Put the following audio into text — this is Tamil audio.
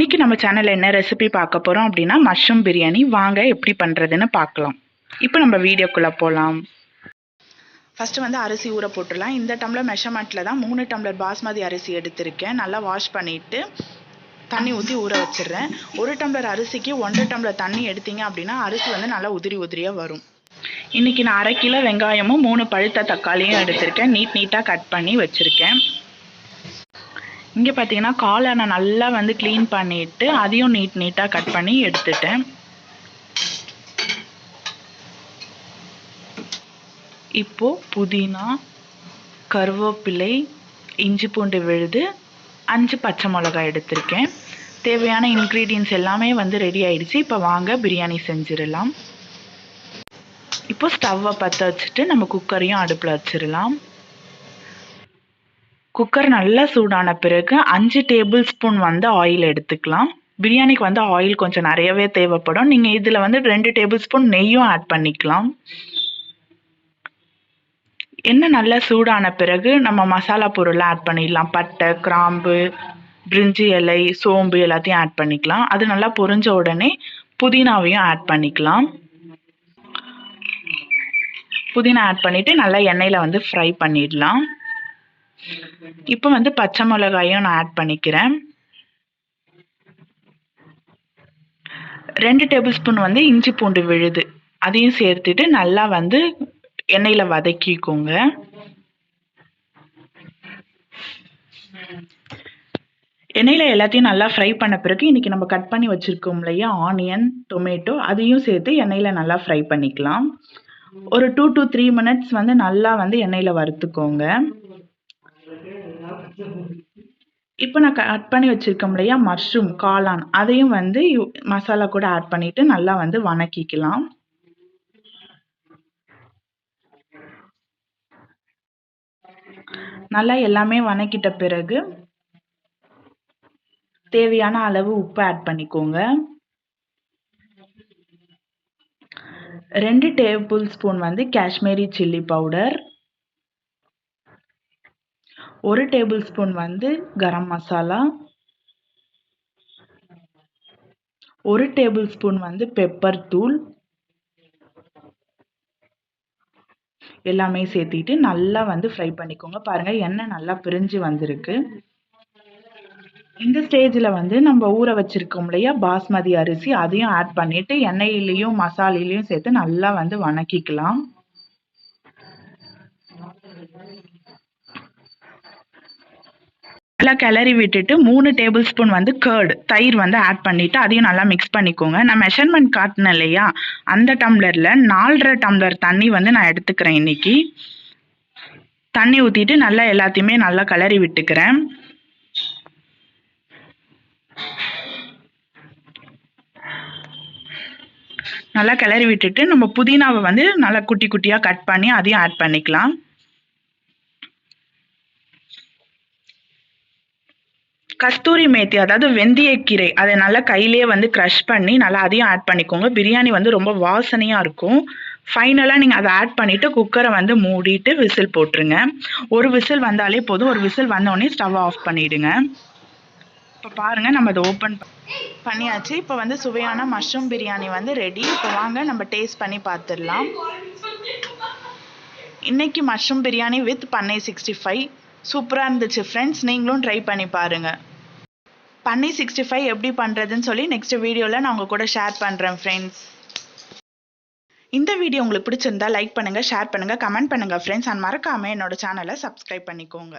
இன்னைக்கு நம்ம சேனல்ல என்ன ரெசிபி பார்க்க போறோம் அப்படின்னா மஷ்ரூம் பிரியாணி. வாங்க எப்படி பண்றதுன்னு பார்க்கலாம். இப்போ நம்ம வீடியோக்குள்ள போலாம். ஃபர்ஸ்ட் வந்து அரிசி ஊற போட்டுடலாம். இந்த டம்ளர் மெஷர்மெண்ட்ல தான் 3 டம்ளர் பாஸ்மதி அரிசி எடுத்திருக்கேன். நல்லா வாஷ் பண்ணிட்டு தண்ணி ஊற்றி ஊற வச்சிடுறேன். 1 டம்ளர் அரிசிக்கு 1.5 டம்ளர் தண்ணி எடுத்தீங்க அப்படின்னா அரிசி வந்து நல்லா உதிரி உதிரியாக வரும். இன்னைக்கு நான் 1/2 கிலோ வெங்காயமும் 3 பழுத்த தக்காளியும் எடுத்திருக்கேன். நீட்டாக கட் பண்ணி வச்சிருக்கேன். இங்கே பார்த்தீங்கன்னா காளானை நல்லா வந்து க்ளீன் பண்ணிவிட்டு அதையும் நீட்டாக கட் பண்ணி எடுத்துட்டேன். இப்போது புதினா, கருவேப்பிலை, இஞ்சி பூண்டு விழுது, 5 பச்சை மிளகாய் எடுத்திருக்கேன். தேவையான இன்க்ரீடியன்ஸ் எல்லாமே வந்து ரெடி ஆயிடுச்சு. இப்போ வாங்க பிரியாணி செஞ்சிடலாம். இப்போ ஸ்டவ்வை பற்ற வச்சுட்டு நம்ம குக்கரையும் அடுப்பில் வச்சிடலாம். குக்கர் நல்லா சூடான பிறகு 5 டேபிள் ஸ்பூன் வந்து ஆயில் எடுத்துக்கலாம். பிரியாணிக்கு வந்து ஆயில் கொஞ்சம் நிறையவே தேவைப்படும். நீங்கள் இதில் வந்து 2 டேபிள் ஸ்பூன் நெய்யும் ஆட் பண்ணிக்கலாம். எண்ணெய் நல்லா சூடான பிறகு நம்ம மசாலா பொருளை ஆட் பண்ணிடலாம். பட்டை, கிராம்பு, பிரிஞ்சி இலை, சோம்பு எல்லாத்தையும் ஆட் பண்ணிக்கலாம். அது நல்லா பொரிஞ்ச உடனே புதினாவையும் ஆட் பண்ணிக்கலாம். புதினா ஆட் பண்ணிவிட்டு நல்லா எண்ணெயில் வந்து ஃப்ரை பண்ணிடலாம். இப்போ வந்து பச்சை மிளகாயும் நான் ஆட் பண்ணிக்கிறேன். 2 டேபிள் ஸ்பூன் வந்து இஞ்சி பூண்டு விழுது அதையும் சேர்த்துட்டு நல்லா வந்து எண்ணெயில் வதக்கிக்கோங்க. எண்ணெயில் எல்லாத்தையும் நல்லா ஃப்ரை பண்ண பிறகு இன்றைக்கி நம்ம கட் பண்ணி வச்சுருக்கோம் இல்லையா ஆனியன், டொமேட்டோ, அதையும் சேர்த்து எண்ணெயில் நல்லா ஃப்ரை பண்ணிக்கலாம். ஒரு 2 to 3 மினிட்ஸ் வந்து நல்லா வந்து எண்ணெயில் வறுத்துக்கோங்க. இப்போ நான் கட் பண்ணி வச்சுருக்கோம் இல்லையா மஷ்ரூம், காளான், அதையும் வந்து மசாலா கூட ஆட் பண்ணிவிட்டு நல்லா வந்து வணக்கிக்கலாம். நல்லா எல்லாமே வணக்கிட்ட பிறகு தேவையான அளவு உப்பு ஆட் பண்ணிக்கோங்க. 2 டேபிள் ஸ்பூன் வந்து Kashmiri chilli powder, 1 table spoon வந்து கரம் மசாலா, 1 டேபிள் ஸ்பூன் வந்து பெப்பர் தூள் எல்லாமே சேர்த்திட்டு நல்லா வந்து ஃப்ரை பண்ணிக்கோங்க. பாருங்கள் எண்ணெய் நல்லா பிரிஞ்சு வந்திருக்கு. இந்த ஸ்டேஜில் வந்து நம்ம ஊற வச்சுருக்கோம் இல்லையா பாஸ்மதி அரிசி, அதையும் ஆட் பண்ணிவிட்டு எண்ணெயிலையும் மசாலையிலையும் சேர்த்து நல்லா வந்து வணக்கிக்கலாம். நல்லா கிளறி விட்டுட்டு 3 டேபிள் ஸ்பூன் வந்து கர்டு, தயிர் வந்து ஆட் பண்ணிவிட்டு அதையும் நல்லா மிக்ஸ் பண்ணிக்கோங்க. நான் மெஷர்மெண்ட் காட்டினேன் இல்லையா அந்த டம்ளரில் 4.5 டம்ளர் தண்ணி வந்து நான் எடுத்துக்கிறேன். இன்னைக்கு தண்ணி ஊற்றிட்டு நல்லா எல்லாத்தையுமே நல்லா கிளறி விட்டுக்கிறேன். நல்லா கிளறி விட்டுட்டு நம்ம புதினாவை வந்து நல்லா குட்டி குட்டியாக கட் பண்ணி அதையும் ஆட் பண்ணிக்கலாம். கஸ்தூரி மேத்தி அதாவது வெந்தயக்கீரை அதை நல்லா கையிலேயே வந்து க்ரஷ் பண்ணி நல்லா அதையும் ஆட் பண்ணிக்கோங்க. பிரியாணி வந்து ரொம்ப வாசனையாக இருக்கும். ஃபைனலாக நீங்கள் அதை ஆட் பண்ணிவிட்டு குக்கரை வந்து மூடிட்டு விசில் போட்டுருங்க. ஒரு விசில் வந்தாலே போதும். ஒரு விசில் வந்தோடனே ஸ்டவ் ஆஃப் பண்ணிவிடுங்க. இப்போ பாருங்கள் நம்ம அதை ஓப்பன் பண்ணியாச்சு. இப்போ வந்து சுவையான மஷ்ரூம் பிரியாணி வந்து ரெடி. இப்போ வாங்க நம்ம டேஸ்ட் பண்ணி பார்த்துடலாம். இன்றைக்கி மஷ்ரூம் பிரியாணி வித் பண்ணை 65 சூப்பராக இருந்துச்சு ஃப்ரெண்ட்ஸ். நீங்களும் ட்ரை பண்ணி பாருங்கள். பண்ணை 65 எப்படி பண்ணுறதுன்னு சொல்லி நெக்ஸ்ட் வீடியோவில் நான் உங்கள் கூட ஷேர் பண்ணுறேன் ஃப்ரெண்ட்ஸ். இந்த வீடியோ உங்களுக்கு பிடிச்சிருந்தா லைக் பண்ணுங்கள், ஷேர் பண்ணுங்கள், கமெண்ட் பண்ணுங்கள் ஃப்ரெண்ட்ஸ். அண்ட் மறக்காமல் என்னோட சேனலை சப்ஸ்கிரைப் பண்ணிக்கோங்க.